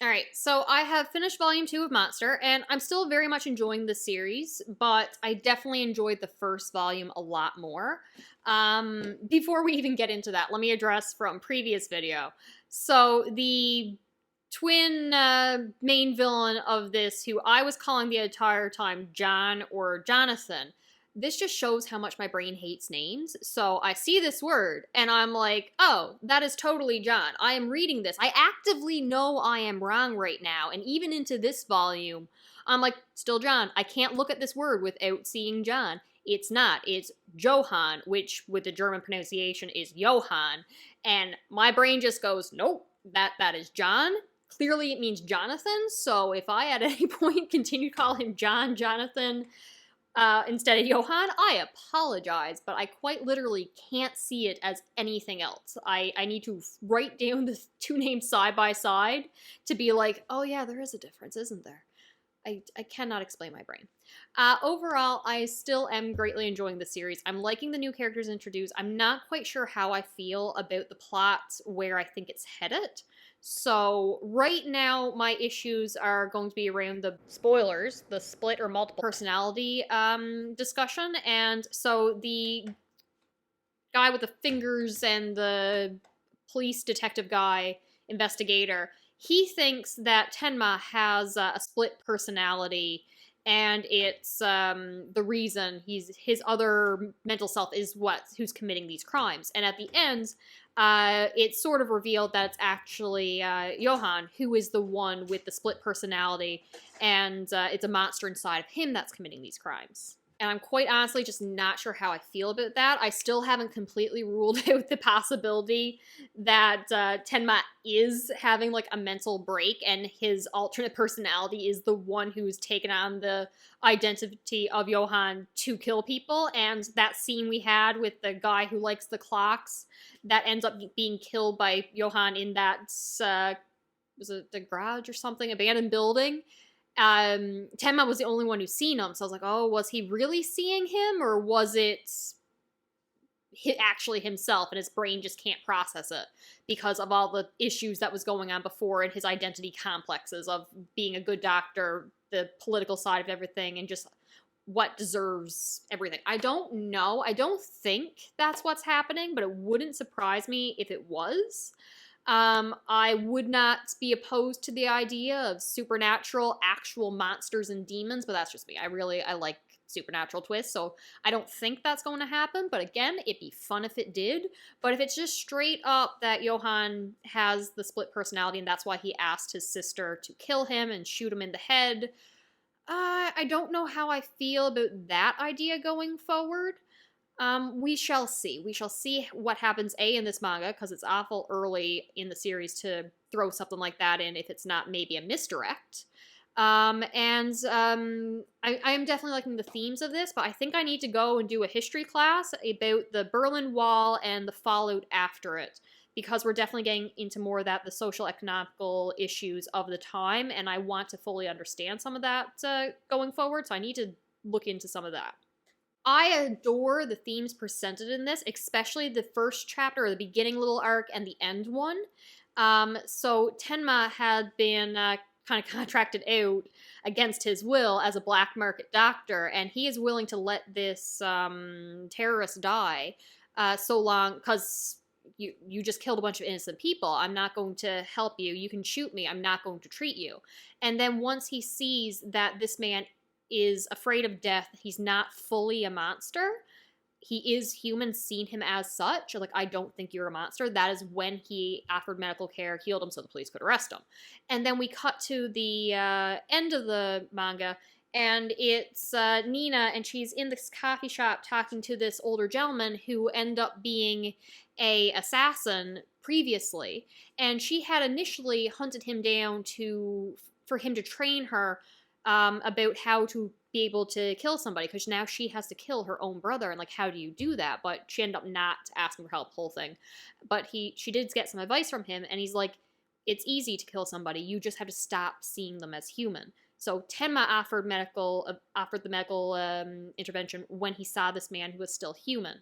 Alright, so I have finished Volume 2 of Monster, and I'm still very much enjoying the series, but I definitely enjoyed the first volume a lot more. Before we even get into that, let me address from previous video. So, the twin main villain of this, who I was calling the entire time John or Jonathan, this just shows how much my brain hates names. So I see this word and I'm like, oh, that is totally John. I am reading this. I actively know I am wrong right now. And even into this volume, I'm like, still John. I can't look at this word without seeing John. It's not. It's Johann, which with the German pronunciation is Johann. And my brain just goes, nope, that is John. Clearly it means Jonathan. So if I at any point continue to call him John, Jonathan, instead of Johann, I apologize, but I quite literally can't see it as anything else. I need to write down the two names side by side to be like, oh yeah, there is a difference, isn't there? I cannot explain my brain. Overall, I still am greatly enjoying the series. I'm liking the new characters introduced. I'm not quite sure how I feel about the plot, where I think it's headed. So right now, my issues are going to be around the spoilers, the split or multiple personality discussion. And so the guy with the fingers and the police detective guy, investigator, he thinks that Tenma has a split personality, and it's the reason his other mental self is who's committing these crimes. And at the end, it's sort of revealed that it's actually Johann who is the one with the split personality, and it's a monster inside of him that's committing these crimes. And I'm quite honestly just not sure how I feel about that. I still haven't completely ruled out the possibility that Tenma is having like a mental break and his alternate personality is the one who's taken on the identity of Johann to kill people. And that scene we had with the guy who likes the clocks that ends up being killed by Johann in that, was it the garage or something, abandoned building? Tenma was the only one who's seen him, so I was like, oh, was he really seeing him, or was it actually himself, and his brain just can't process it because of all the issues that was going on before and his identity complexes of being a good doctor, the political side of everything, and just what deserves everything. I don't know. I don't think that's what's happening, but it wouldn't surprise me if it was. I would not be opposed to the idea of supernatural, actual monsters and demons, but that's just me. I like supernatural twists, so I don't think that's going to happen, but again, it'd be fun if it did. But if it's just straight up that Johann has the split personality and that's why he asked his sister to kill him and shoot him in the head, I don't know how I feel about that idea going forward. We shall see. We shall see what happens, in this manga, because it's awful early in the series to throw something like that in if it's not maybe a misdirect. I am definitely liking the themes of this, but I think I need to go and do a history class about the Berlin Wall and the fallout after it, because we're definitely getting into more of that, the social economical issues of the time, and I want to fully understand some of that going forward, so I need to look into some of that. I adore the themes presented in this, especially the first chapter, or the beginning little arc, and the end one. So Tenma had been kind of contracted out against his will as a black market doctor, and he is willing to let this terrorist die so long, because you just killed a bunch of innocent people. I'm not going to help you. You can shoot me. I'm not going to treat you. And then once he sees that this man is afraid of death, he's not fully a monster, he is human, seen him as such, like, I don't think you're a monster, that is when he offered medical care, healed him so the police could arrest him. And then we cut to the end of the manga, and it's Nina, and she's in this coffee shop talking to this older gentleman who ended up being a assassin previously, and she had initially hunted him down for him to train her about how to be able to kill somebody, because now she has to kill her own brother, and like, how do you do that? But she ended up not asking for help, the whole thing. But she did get some advice from him, and he's like, it's easy to kill somebody, you just have to stop seeing them as human. So Tenma offered the medical intervention when he saw this man who was still human.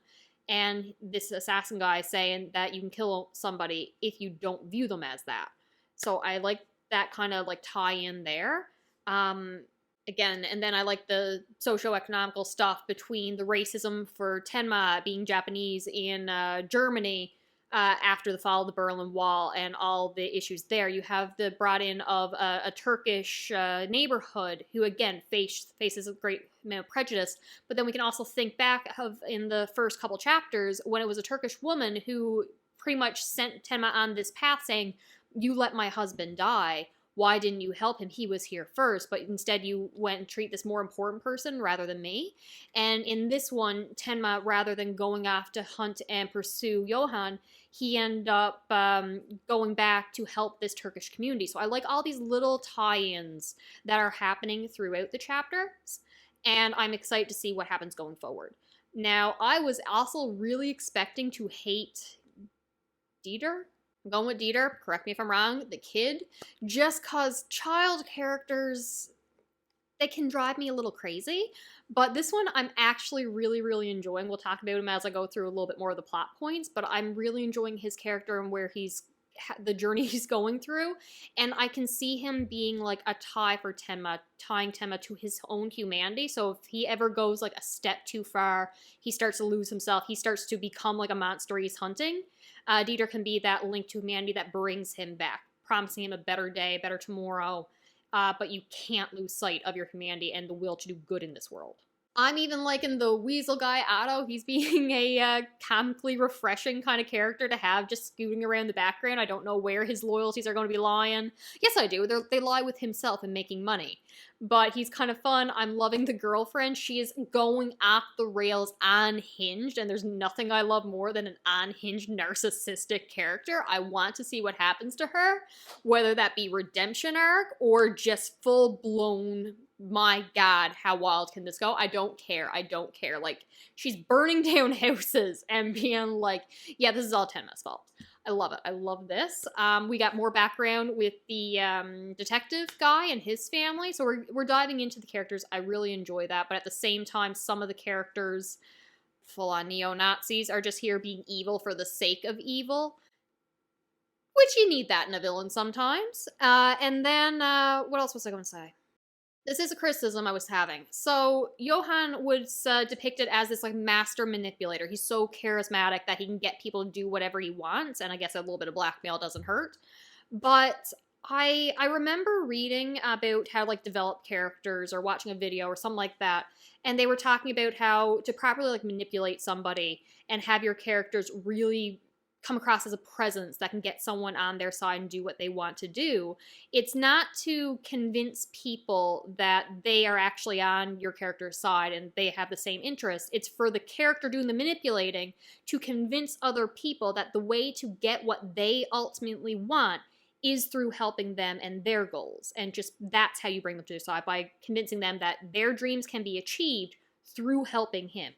And this assassin guy saying that you can kill somebody if you don't view them as that. So I like that kind of like tie in there. Again, and then I like the socio-economical stuff between the racism for Tenma being Japanese in Germany after the fall of the Berlin Wall and all the issues there. You have the brought in of a Turkish neighborhood who, again, faces a great amount of prejudice. But then we can also think back of in the first couple chapters when it was a Turkish woman who pretty much sent Tenma on this path saying, you let my husband die. Why didn't you help him? He was here first, but instead you went and treat this more important person rather than me. And in this one, Tenma, rather than going off to hunt and pursue Johan, he ended up going back to help this Turkish community. So I like all these little tie-ins that are happening throughout the chapters, and I'm excited to see what happens going forward. Now, I was also really expecting to hate Dieter. I'm going with Dieter, correct me if I'm wrong, the kid, just cause child characters, they can drive me a little crazy. But this one I'm actually really, really enjoying. We'll talk about him as I go through a little bit more of the plot points, but I'm really enjoying his character and where he's the journey he's going through, and I can see him being like a tie for Tenma, tying Tenma to his own humanity. So if he ever goes like a step too far, he starts to lose himself, he starts to become like a monster he's hunting, Dieter can be that link to humanity that brings him back, promising him a better day, a better tomorrow, but you can't lose sight of your humanity and the will to do good in this world. I'm even liking the weasel guy, Otto. He's being a comically refreshing kind of character to have just scooting around the background. I don't know where his loyalties are going to be lying. Yes, I do. They lie with himself and making money. But he's kind of fun. I'm loving the girlfriend. She is going off the rails, unhinged, and there's nothing I love more than an unhinged narcissistic character. I want to see what happens to her, whether that be redemption arc or just full-blown, my God, how wild can this go? I don't care. I don't care. Like, she's burning down houses and being like, yeah, this is all Tenma's fault. I love it. I love this. We got more background with the detective guy and his family. So we're diving into the characters. I really enjoy that. But at the same time, some of the characters, full-on neo-Nazis, are just here being evil for the sake of evil. Which you need that in a villain sometimes. And then, what else was I going to say? This is a criticism I was having. So Johan was depicted as this like master manipulator. He's so charismatic that he can get people to do whatever he wants, and I guess a little bit of blackmail doesn't hurt. But I remember reading about how to like develop characters or watching a video or something like that, and they were talking about how to properly like manipulate somebody and have your characters really come across as a presence that can get someone on their side and do what they want to do. It's not to convince people that they are actually on your character's side and they have the same interests. It's for the character doing the manipulating to convince other people that the way to get what they ultimately want is through helping them and their goals. And just that's how you bring them to their side, by convincing them that their dreams can be achieved through helping him.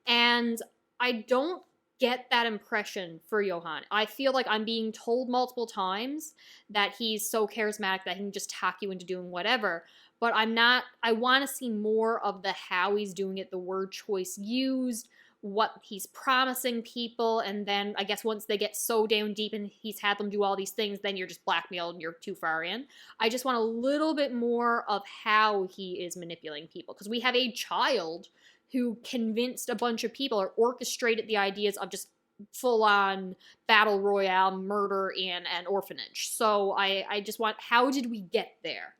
And I don't get that impression for Johan. I feel like I'm being told multiple times that he's so charismatic that he can just talk you into doing whatever, but I'm not. I want to see more of the how he's doing it, the word choice used, what he's promising people, and then I guess once they get so down deep and he's had them do all these things, then you're just blackmailed and you're too far in. I just want a little bit more of how he is manipulating people, because we have a child who convinced a bunch of people or orchestrated the ideas of just full-on battle royale murder in an orphanage. So I just want, how did we get there?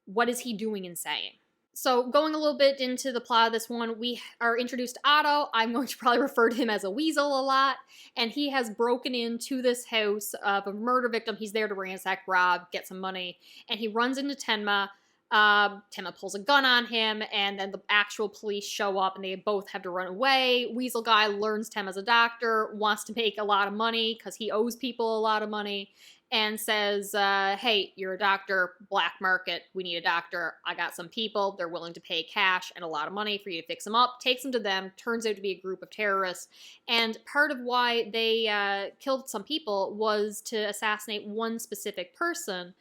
What is he doing and saying? So going a little bit into the plot of this one, we are introduced to Otto. I'm going to probably refer to him as a weasel a lot. And he has broken into this house of a murder victim. He's there to ransack, rob, get some money. And he runs into Tenma. Tenma pulls a gun on him, and then the actual police show up and they both have to run away. Weasel guy learns Tenma's a doctor, wants to make a lot of money because he owes people a lot of money, and says, hey, you're a doctor, black market, we need a doctor, I got some people, they're willing to pay cash and a lot of money for you to fix them up, takes them to them, turns out to be a group of terrorists, and part of why they killed some people was to assassinate one specific person.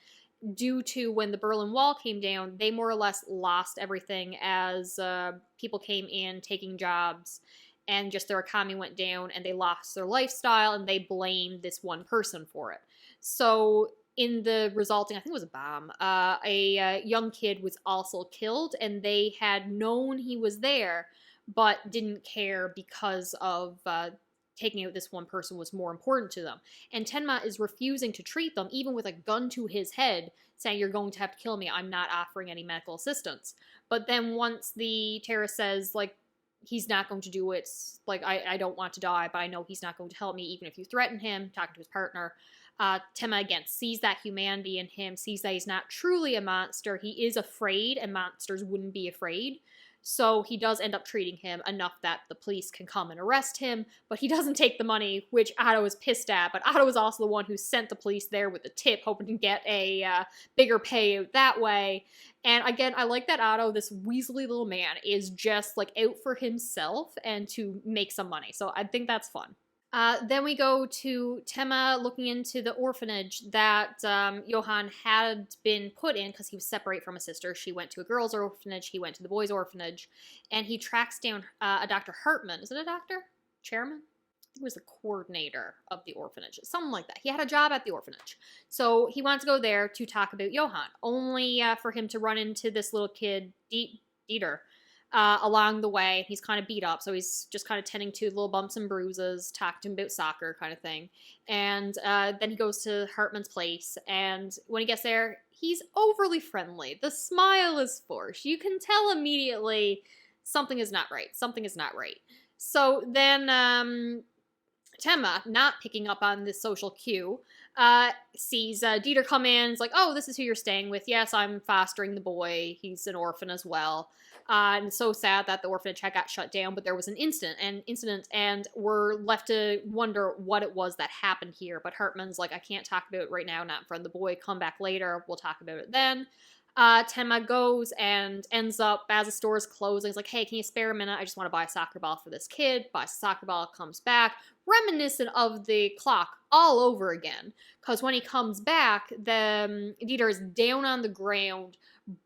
Due to when the Berlin Wall came down, they more or less lost everything as people came in taking jobs, and just their economy went down and they lost their lifestyle, and they blamed this one person for it. So in the resulting, I think it was a bomb, a young kid was also killed, and they had known he was there, but didn't care because of taking out this one person was more important to them. And Tenma is refusing to treat them, even with a gun to his head, saying, "You're going to have to kill me. I'm not offering any medical assistance." But then once the terrorist says, like, he's not going to do it, like, I don't want to die, but I know he's not going to help me, even if you threaten him, talking to his partner, Tenma again sees that humanity in him, sees that he's not truly a monster. He is afraid, and monsters wouldn't be afraid. So he does end up treating him enough that the police can come and arrest him, but he doesn't take the money, which Otto is pissed at. But Otto is also the one who sent the police there with the tip, hoping to get a bigger payout that way. And again, I like that Otto, this weaselly little man, is just like out for himself and to make some money. So I think that's fun. Then we go to Tenma looking into the orphanage that Johann had been put in because he was separated from his sister. She went to a girls' orphanage, he went to the boys' orphanage, and he tracks down a Dr. Hartman. Is it a doctor? Chairman? I think he was the coordinator of the orphanage. Something like that. He had a job at the orphanage. So he wants to go there to talk about Johann, only for him to run into this little kid, Dieter, along the way. He's kind of beat up, so he's just kind of tending to little bumps and bruises, talking to him about soccer kind of thing. And then he goes to Hartman's place, and when he gets there, he's overly friendly. The smile is forced. You can tell immediately something is not right. Something is not right. So then Tenma, not picking up on this social cue, sees Dieter come in. It's like, "Oh, this is who you're staying with. Yes, I'm fostering the boy. He's an orphan as well." And it's so sad that the orphanage had got shut down, but there was an incident, and we're left to wonder what it was that happened here. But Hartman's like, "I can't talk about it right now, not in front of the boy. Come back later. We'll talk about it then." Tenma goes and ends up, as the store is closing, it's like, "Hey, can you spare a minute? I just want to buy a soccer ball for this kid." Buys a soccer ball, comes back, reminiscent of the clock all over again. Because when he comes back, the Dieter is down on the ground,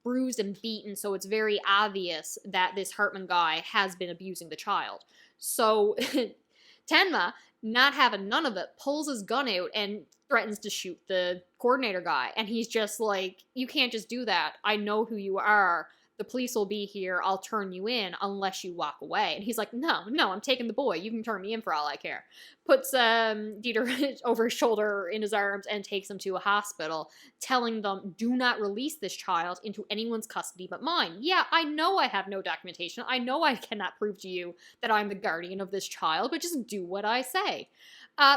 bruised and beaten, so it's very obvious that this Hartman guy has been abusing the child. So Tenma, not having none of it, pulls his gun out and threatens to shoot the coordinator guy. And he's just like, "You can't just do that. I know who you are. The police will be here. I'll turn you in unless you walk away." And he's like, no, I'm taking the boy. You can turn me in for all I care." Puts Dieter over his shoulder in his arms and takes him to a hospital, telling them, "Do not release this child into anyone's custody but mine. Yeah, I know I have no documentation. I know I cannot prove to you that I'm the guardian of this child, but just do what I say."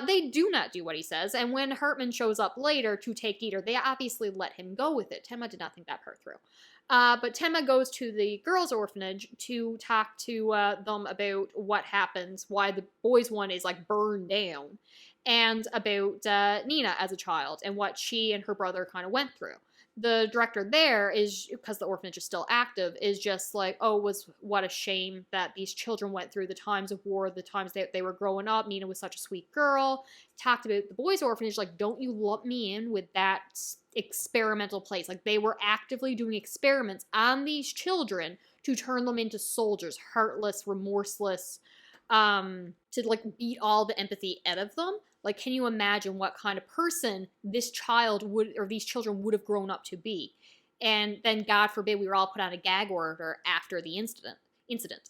They do not do what he says, and when Hartman shows up later to take Dieter, they obviously let him go with it. Tenma did not think that part through. But Tenma goes to the girls' orphanage to talk to them about what happens, why the boys' one is like burned down, and about Nina as a child and what she and her brother kind of went through. The director there is, because the orphanage is still active, is just like, "Oh, what a shame that these children went through the times of war, the times that they were growing up. Nina was such a sweet girl." Talked about the boys' orphanage, like, "Don't you lump me in with that experimental place." Like, they were actively doing experiments on these children to turn them into soldiers, heartless, remorseless, to like beat all the empathy out of them. Like, can you imagine what kind of person this child would, or these children would have grown up to be? And then, God forbid, we were all put on a gag order after the incident.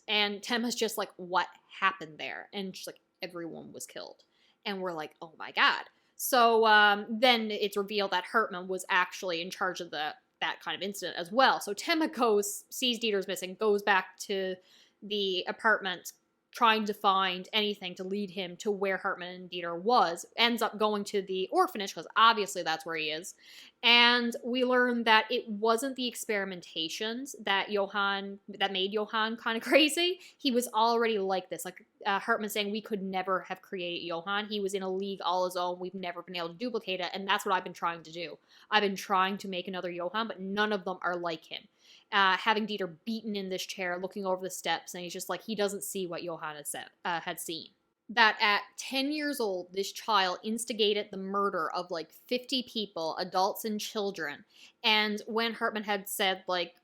And Tenma's just like, "What happened there?" And she's like, "Everyone was killed." And we're like, "Oh my God." So then it's revealed that Hartman was actually in charge of that kind of incident as well. So Tenma goes, sees Dieter's missing, goes back to the apartment, trying to find anything to lead him to where Hartman and Dieter was, ends up going to the orphanage, because obviously that's where he is. And we learn that it wasn't the experimentations that made Johann kind of crazy. He was already like this. Like Hartman saying, "We could never have created Johann. He was in a league all his own. We've never been able to duplicate it." And that's what I've been trying to do. I've been trying to make another Johann, but none of them are like him. Having Dieter beaten in this chair, looking over the steps, and he's just like, he doesn't see what Johann had seen. That at 10 years old, this child instigated the murder of like 50 people, adults and children. And when Hartman had said, like,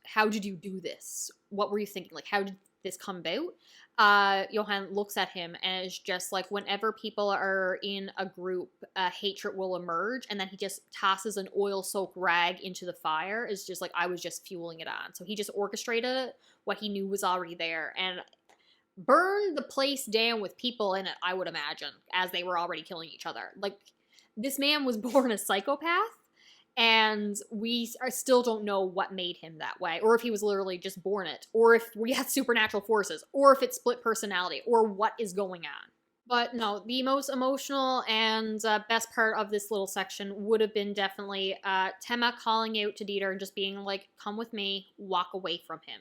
how did you do this? What were you thinking? Like, how did this come about, Johann looks at him and is just like, whenever people are in a group, hatred will emerge. And then he just tosses an oil-soaked rag into the fire. It's just like, I was just fueling it on. So he just orchestrated it, what he knew was already there, and burned the place down with people in it, I would imagine, as they were already killing each other. Like, this man was born a psychopath, and we still don't know what made him that way, or if he was literally just born it, or if we had supernatural forces, or if it's split personality, or what is going on. But no, the most emotional and best part of this little section would have been definitely Temma calling out to Dieter and just being like, come with me, walk away from him.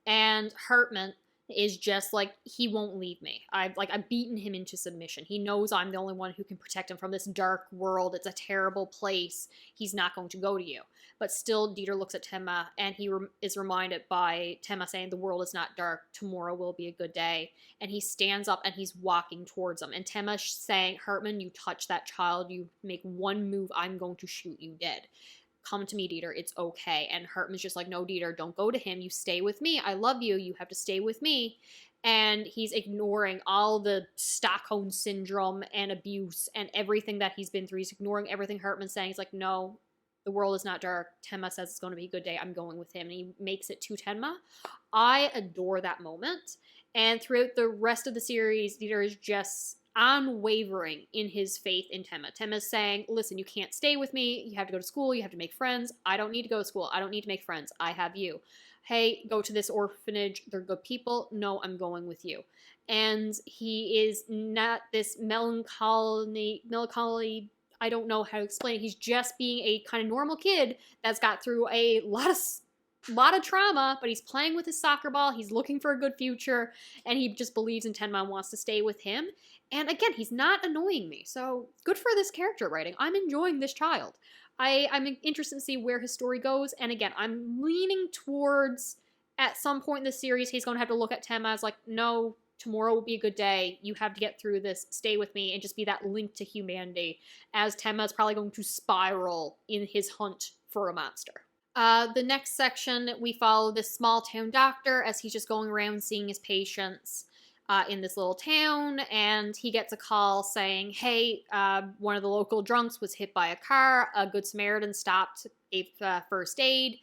And Hartman is just like, he won't leave me. I've beaten him into submission. He knows I'm the only one who can protect him from this dark world. It's a terrible place. He's not going to go to you. But still, Dieter looks at Temma, and he is reminded by Temma saying, the world is not dark. Tomorrow will be a good day. And he stands up and he's walking towards him. And Temma saying, Hartman, you touch that child. You make one move, I'm going to shoot you dead. Come to me, Dieter, it's okay. And Hartman's just like, no, Dieter, don't go to him. You stay with me. I love you. You have to stay with me. And he's ignoring all the Stockholm syndrome and abuse and everything that he's been through. He's ignoring everything Hartman's saying. He's like, no, the world is not dark. Temma says it's going to be a good day. I'm going with him. And he makes it to Temma. I adore that moment. And throughout the rest of the series, Dieter is just unwavering in his faith in Temma. Temma's saying, listen, you can't stay with me. You have to go to school. You have to make friends. I don't need to go to school. I don't need to make friends. I have you. Hey, go to this orphanage. They're good people. No, I'm going with you. And he is not this melancholy, I don't know how to explain it. He's just being a kind of normal kid that's got through a lot of trauma, but he's playing with his soccer ball. He's looking for a good future, and he just believes in Tenma and wants to stay with him. And again, he's not annoying me, so good for this character writing. I'm enjoying this child. I'm interested to see where his story goes, and again, I'm leaning towards, at some point in the series, he's going to have to look at Tenma as like, no, tomorrow will be a good day. You have to get through this. Stay with me, and just be that link to humanity, as Tenma is probably going to spiral in his hunt for a monster. The next section, we follow this small town doctor as he's just going around seeing his patients in this little town, and he gets a call saying, hey, one of the local drunks was hit by a car. A Good Samaritan stopped, gave first aid,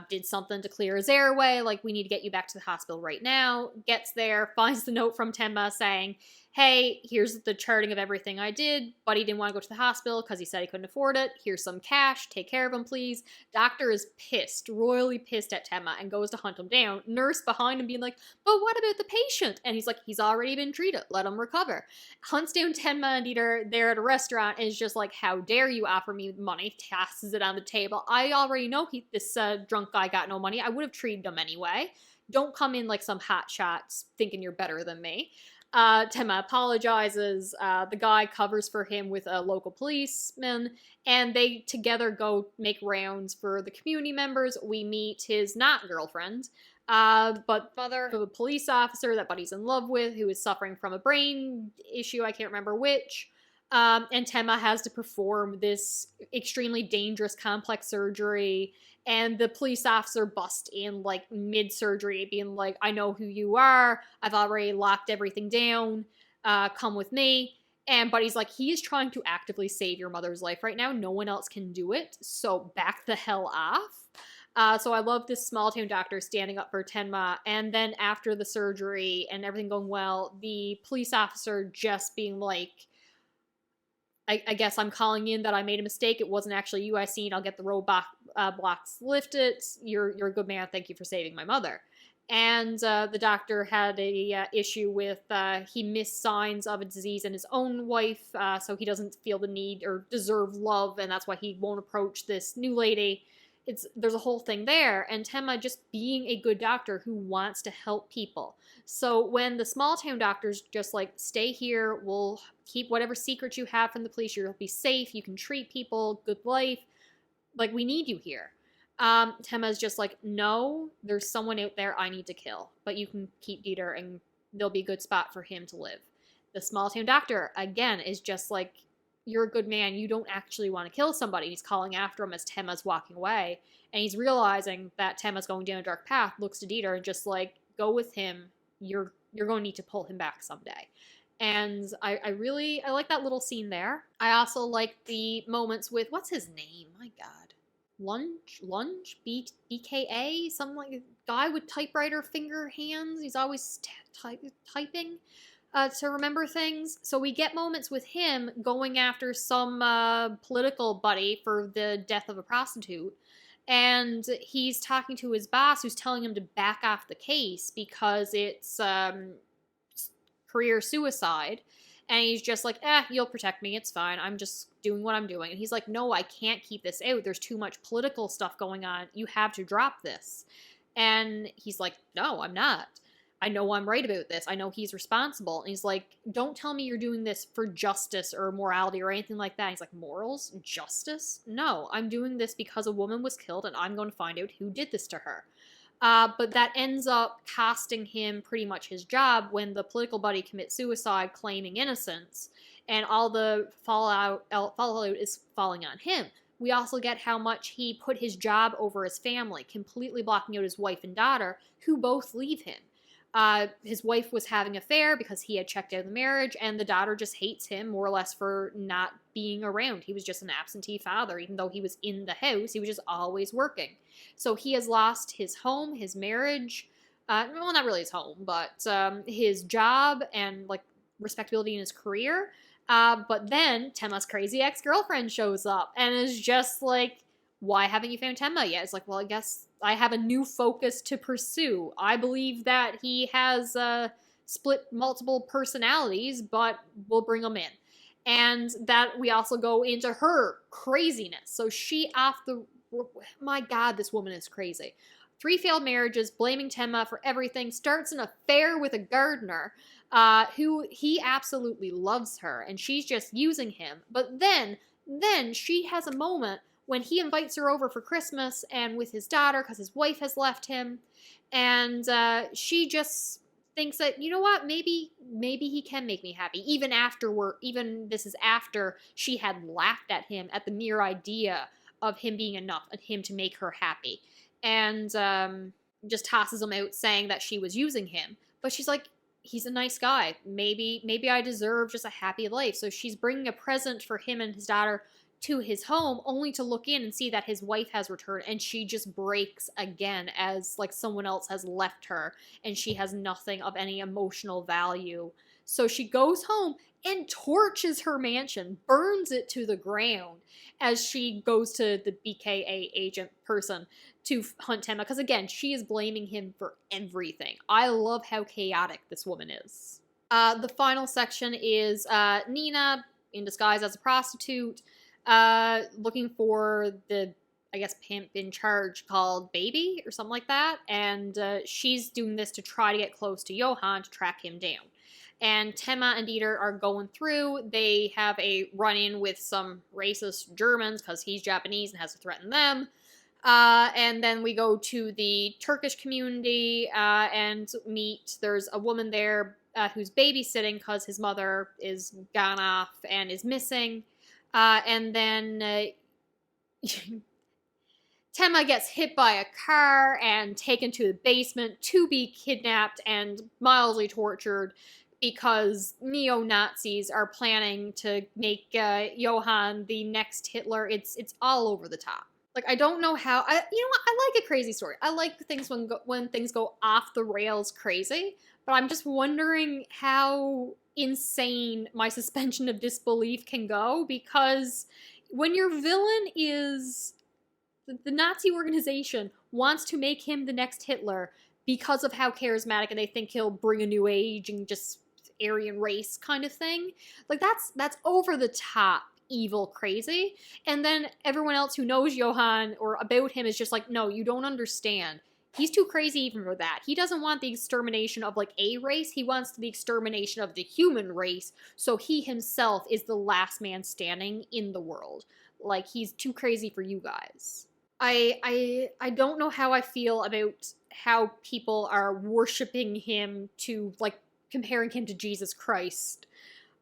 did something to clear his airway, like, we need to get you back to the hospital right now. Gets there, finds the note from Tenma saying, hey, here's the charting of everything I did. Buddy didn't want to go to the hospital because he said he couldn't afford it. Here's some cash. Take care of him, please. Doctor is pissed, royally pissed at Tenma, and goes to hunt him down. Nurse behind him being like, but what about the patient? And he's like, he's already been treated. Let him recover. Hunts down Tenma and Dieter there at a restaurant and is just like, how dare you offer me money? Tosses it on the table. I already know this drunk guy got no money. I would have treated him anyway. Don't come in like some hot shots thinking you're better than me. Tenma apologizes. The guy covers for him with a local policeman, and they together go make rounds for the community members. We meet his not girlfriend, but mother of a police officer that Buddy's in love with, who is suffering from a brain issue, I can't remember which. And Tenma has to perform this extremely dangerous, complex surgery. And the police officer busts in, like, mid-surgery, being like, I know who you are. I've already locked everything down. Come with me. And Buddy's like, he is trying to actively save your mother's life right now. No one else can do it. So back the hell off. So I love this small-town doctor standing up for Tenma. And then after the surgery and everything going well, the police officer just being like, I guess I'm calling in that I made a mistake. It wasn't actually you I seen. I'll get the roadblock blocks lifted. You're a good man. Thank you for saving my mother. And the doctor had a issue with he missed signs of a disease in his own wife, so he doesn't feel the need or deserve love, and that's why he won't approach this new lady. There's a whole thing there, and Tenma just being a good doctor who wants to help people. So when the small town doctor's just like, stay here, we'll keep whatever secrets you have from the police, you'll be safe, you can treat people, good life, like, we need you here. Tenma's just like, no, there's someone out there I need to kill, but you can keep Dieter and there'll be a good spot for him to live. The small town doctor, again, is just like, you're a good man, you don't actually want to kill somebody. He's calling after him as Tenma's walking away, and he's realizing that Tenma's going down a dark path, looks to Dieter and just like, go with him, you're going to need to pull him back someday. And I really, I like that little scene there. I also like the moments with, what's his name? My God. Lunge? BKA? Something like a guy with typewriter finger hands. He's always typing to remember things. So we get moments with him going after some political buddy for the death of a prostitute. And he's talking to his boss, who's telling him to back off the case because it's career suicide. And he's just like, you'll protect me. It's fine. I'm just doing what I'm doing. And he's like, no, I can't keep this out. There's too much political stuff going on. You have to drop this. And he's like, no, I'm not. I know I'm right about this. I know he's responsible. And he's like, don't tell me you're doing this for justice or morality or anything like that. He's like, morals? Justice? No, I'm doing this because a woman was killed and I'm going to find out who did this to her. But that ends up costing him pretty much his job when the political buddy commits suicide claiming innocence, and all the fallout is falling on him. We also get how much he put his job over his family, completely blocking out his wife and daughter, who both leave him. His wife was having an affair because he had checked out the marriage, and the daughter just hates him more or less for not being around. He was just an absentee father. Even though he was in the house, he was just always working. So he has lost his home, his marriage, well, not really his home, but his job and like respectability in his career. But then Temma's crazy ex-girlfriend shows up and is just like, why haven't you found Temma yet? It's like, well, I guess I have a new focus to pursue. I believe that he has split multiple personalities, but we'll bring him in. And that we also go into her craziness. So she my God, this woman is crazy. 3 failed marriages, blaming Temma for everything, starts an affair with a gardener who he absolutely loves her, and she's just using him. But then she has a moment when he invites her over for Christmas and with his daughter because his wife has left him, and she just thinks that, you know what, maybe he can make me happy. Even this is after she had laughed at him at the mere idea of him being enough and him to make her happy, and just tosses him out saying that she was using him. But she's like, he's a nice guy. Maybe I deserve just a happy life. So she's bringing a present for him and his daughter to his home, only to look in and see that his wife has returned, and she just breaks again as like someone else has left her and she has nothing of any emotional value. So she goes home and torches her mansion, burns it to the ground as she goes to the BKA agent person to hunt Temma, because again, she is blaming him for everything. I love how chaotic this woman is. The final section is Nina in disguise as a prostitute, looking for the, I guess, pimp in charge called Baby or something like that. And she's doing this to try to get close to Johann to track him down. And Temma and Dieter are going through. They have a run-in with some racist Germans because he's Japanese and has to threaten them. And then we go to the Turkish community and there's a woman there who's babysitting because his mother is gone off and is missing. And then Temma gets hit by a car and taken to the basement to be kidnapped and mildly tortured because neo-Nazis are planning to make Johann the next Hitler. It's all over the top. Like, I don't know how. You know what? I like a crazy story. I like things when things go off the rails crazy. But I'm just wondering how insane my suspension of disbelief can go, because when your villain is the Nazi organization wants to make him the next Hitler because of how charismatic and they think he'll bring a new age and just Aryan race kind of thing. Like, that's over the top evil crazy. And then everyone else who knows Johann or about him is just like, no, you don't understand. He's too crazy even for that. He doesn't want the extermination of like a race. He wants the extermination of the human race. So he himself is the last man standing in the world. Like, he's too crazy for you guys. I don't know how I feel about how people are worshiping him to, like, comparing him to Jesus Christ.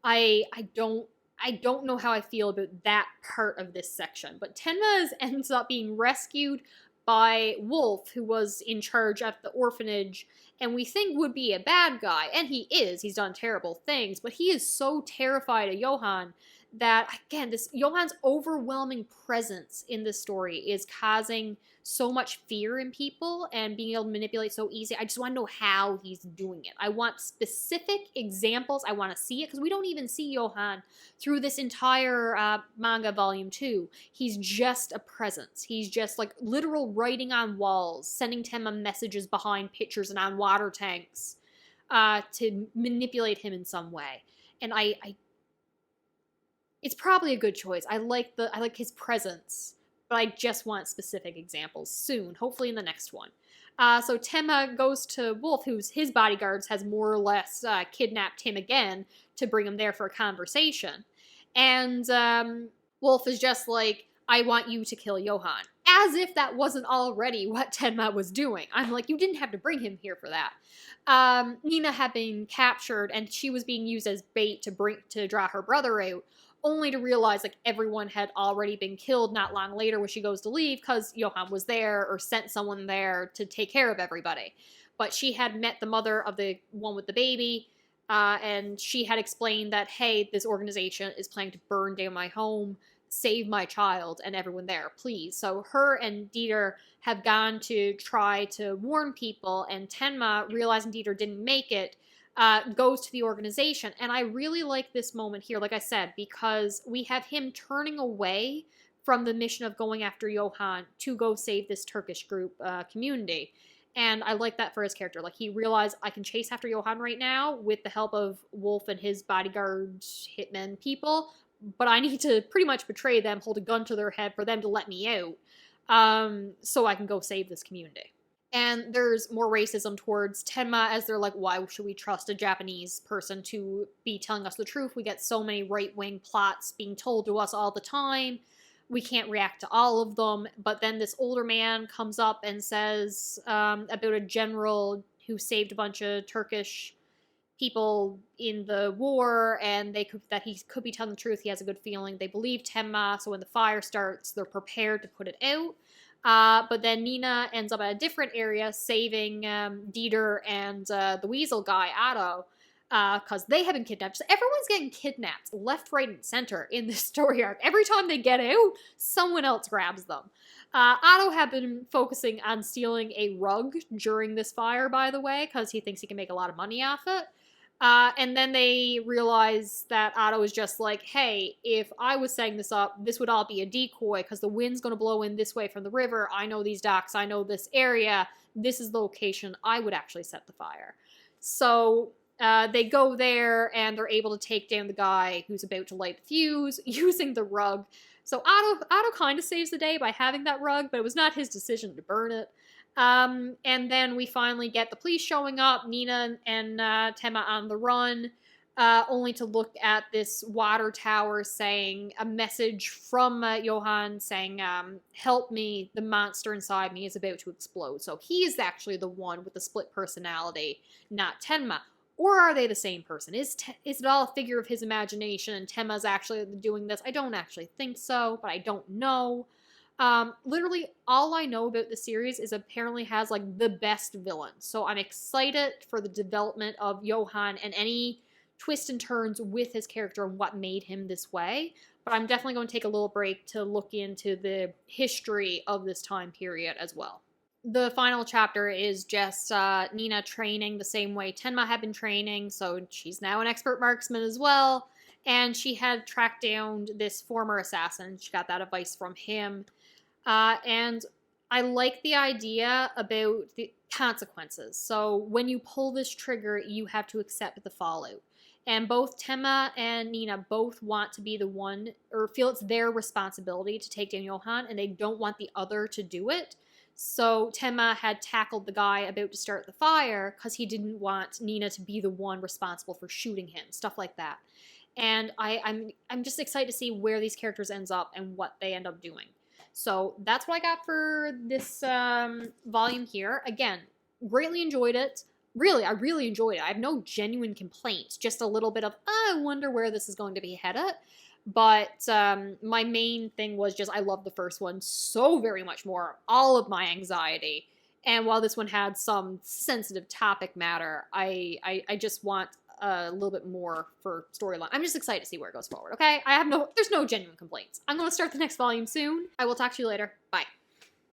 I don't know how I feel about that part of this section. But Tenma ends up being rescued by Wolf, who was in charge at the orphanage, and we think would be a bad guy, and he is. He's done terrible things, but he is so terrified of Johann that, again, this Johann's overwhelming presence in this story is causing so much fear in people and being able to manipulate so easy. I just want to know how he's doing it. I want specific examples. I want to see it, because we don't even see Johann through this entire manga volume 2. He's just a presence. He's just like literal writing on walls, sending Tenma messages behind pictures and on water tanks to manipulate him in some way. And I it's probably a good choice. I like his presence, but I just want specific examples soon, hopefully in the next one. So Tenma goes to Wolf, who's his bodyguards has more or less kidnapped him again to bring him there for a conversation. And Wolf is just like, I want you to kill Johann. As if that wasn't already what Tenma was doing. I'm like, you didn't have to bring him here for that. Nina had been captured, and she was being used as bait to draw her brother out, only to realize like everyone had already been killed not long later when she goes to leave, because Johann was there or sent someone there to take care of everybody. But she had met the mother of the one with the baby, and she had explained that, hey, this organization is planning to burn down my home, save my child and everyone there, please. So her and Dieter have gone to try to warn people, and Tenma, realizing Dieter didn't make it, goes to the organization. And I really like this moment here, like I said, because we have him turning away from the mission of going after Johann to go save this Turkish group community. And I like that for his character. Like, he realized, I can chase after Johann right now with the help of Wolf and his bodyguard hitmen people, but I need to pretty much betray them, hold a gun to their head for them to let me out, so I can go save this community. And there's more racism towards Tenma, as they're like, why should we trust a Japanese person to be telling us the truth? We get so many right-wing plots being told to us all the time. We can't react to all of them. But then this older man comes up and says about a general who saved a bunch of Turkish people in the war, and that he could be telling the truth. He has a good feeling. They believe Tenma, so when the fire starts, they're prepared to put it out. But then Nina ends up at a different area saving Dieter and the weasel guy, Otto, because they have been kidnapped. So everyone's getting kidnapped left, right, and center in this story arc. Every time they get out, someone else grabs them. Otto had been focusing on stealing a rug during this fire, by the way, because he thinks he can make a lot of money off it. And then they realize that Otto is just like, hey, if I was setting this up, this would all be a decoy, because the wind's going to blow in this way from the river. I know these docks. I know this area. This is the location I would actually set the fire. So they go there, and they're able to take down the guy who's about to light the fuse using the rug. So Otto kind of saves the day by having that rug, but it was not his decision to burn it. And then we finally get the police showing up, Nina and Tenma on the run, only to look at this water tower saying a message from Johann saying, help me, the monster inside me is about to explode. So he's actually the one with the split personality, not Tenma. Or are they the same person? Is it all a figure of his imagination and Tenma's actually doing this? I don't actually think so, but I don't know. Literally all I know about the series is apparently has like the best villain. So I'm excited for the development of Johann and any twists and turns with his character and what made him this way. But I'm definitely going to take a little break to look into the history of this time period as well. The final chapter is just Nina training the same way Tenma had been training. So she's now an expert marksman as well. And she had tracked down this former assassin. She got that advice from him. And I like the idea about the consequences. So when you pull this trigger, you have to accept the fallout. And both Tenma and Nina both want to be the one, or feel it's their responsibility to take down Johann, and they don't want the other to do it. So Tenma had tackled the guy about to start the fire because he didn't want Nina to be the one responsible for shooting him, stuff like that. And I'm just excited to see where these characters ends up and what they end up doing. So that's what I got for this volume here. Again, greatly enjoyed it. Really, I really enjoyed it. I have no genuine complaints. Just a little bit of, I wonder where this is going to be headed. But my main thing was just I love the first one so very much more. All of my anxiety. And while this one had some sensitive topic matter, I just want a little bit more for storyline. I'm just excited to see where it goes forward, okay? There's no genuine complaints. I'm going to start the next volume soon. I will talk to you later. Bye.